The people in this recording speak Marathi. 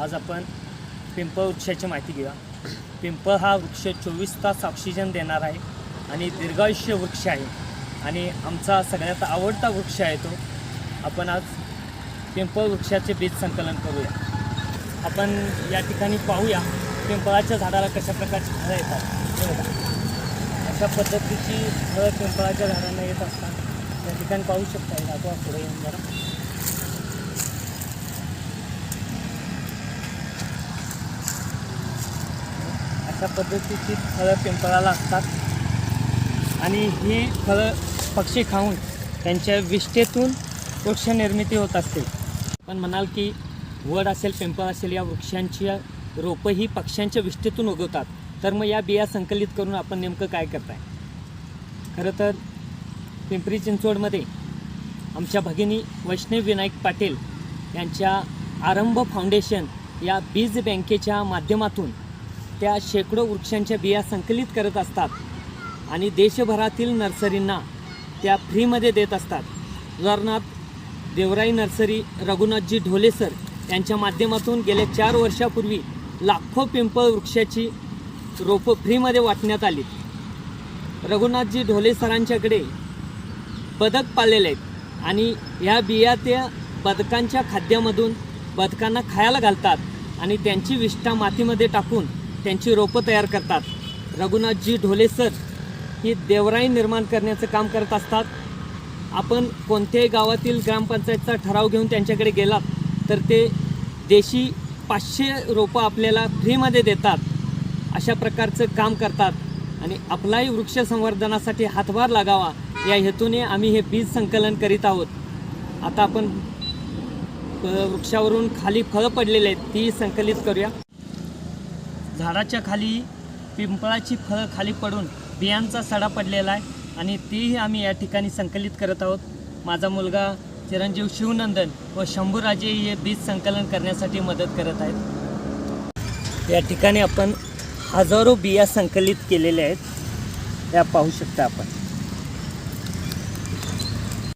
आज आपण पिंपळ वृक्षाची माहिती घेऊया। पिंपळ हा वृक्ष 24 तास ऑक्सिजन देणार आहे आणि दीर्घायुष्य वृक्ष आहे आणि आमचा सगळ्यात आवडता वृक्ष आहे तो। आपण आज पिंपळ वृक्षाचे बीज संकलन करूया। आपण या ठिकाणी पाहूया पिंपळाच्या झाडाला कशा प्रकारची फळं येतात। हे बघा, अशा पद्धतीची फळं पिंपळाच्या झाडांना येत असतात। या ठिकाणी पाहू शकता, दाखवा पुढे येऊन जरा। अशा पद्धतीची फळं पिंपळाला असतात आणि ही फळं पक्षी खाऊन त्यांच्या विष्ठेतून वृक्ष निर्मिती होत असते। पण म्हणाल की वड असेल, पिंपळ असेल, या वृक्षांची रोपं ही पक्ष्यांच्या विष्ठेतून उगवतात, तर मग या बिया संकलित करून आपण नेमकं काय करताय? खरं तर पिंपरी चिंचवडमध्ये आमच्या भगिनी वैष्णवी विनायक पाटील यांच्या आरंभ फाउंडेशन या बीज बँकेच्या माध्यमातून त्या शेकडो वृक्षांच्या बिया संकलित करत असतात आणि देशभरातील नर्सरींना त्या फ्रीमध्ये देत असतात। उदाहरणार्थ देवराई नर्सरी रघुनाथजी ढोले सर यांच्या माध्यमातून गेल्या 4 वर्षापूर्वी लाखो पिंपळ वृक्षाची रोपं फ्रीमध्ये वाटण्यात आली। रघुनाथजी ढोले सरांच्याकडे बदक पाळलेले आहेत आणि ह्या बिया त्या बदकांच्या खाद्यामधून बदकांना खायला घालतात आणि त्यांची विष्ठा मातीमध्ये टाकून त्यांची रोपं तयार करतात। रघुनाथजी ढोले सर ही देवराई निर्माण करण्याचं काम करत असतात। आपण कोणत्याही गावातील ग्रामपंचायतचा ठराव घेऊन त्यांच्याकडे गेलात तर ते देशी 500 रोपं आपल्याला फ्रीमध्ये देतात। अशा प्रकारचं काम करतात आणि आपलाही वृक्ष संवर्धनासाठी हातभार लागावा या हेतूने आम्ही हे बीज संकलन करीत आहोत। आता आपण वृक्षावरून खाली फळं पडलेले आहेत ती संकलित करूया। झाडाच्या खाली पिंपळाची फळं खाली पडून बियांचा सडा पडलेला आहे आणि तीही आम्ही या ठिकाणी संकलित करत आहोत। माझा मुलगा चिरंजीव शिवनंदन व शंभूराजे हे बीज संकलन करण्यासाठी मदत करत आहेत। या ठिकाणी आपण हजारो बिया संकलित केलेल्या आहेत, त्या पाहू शकता आपण।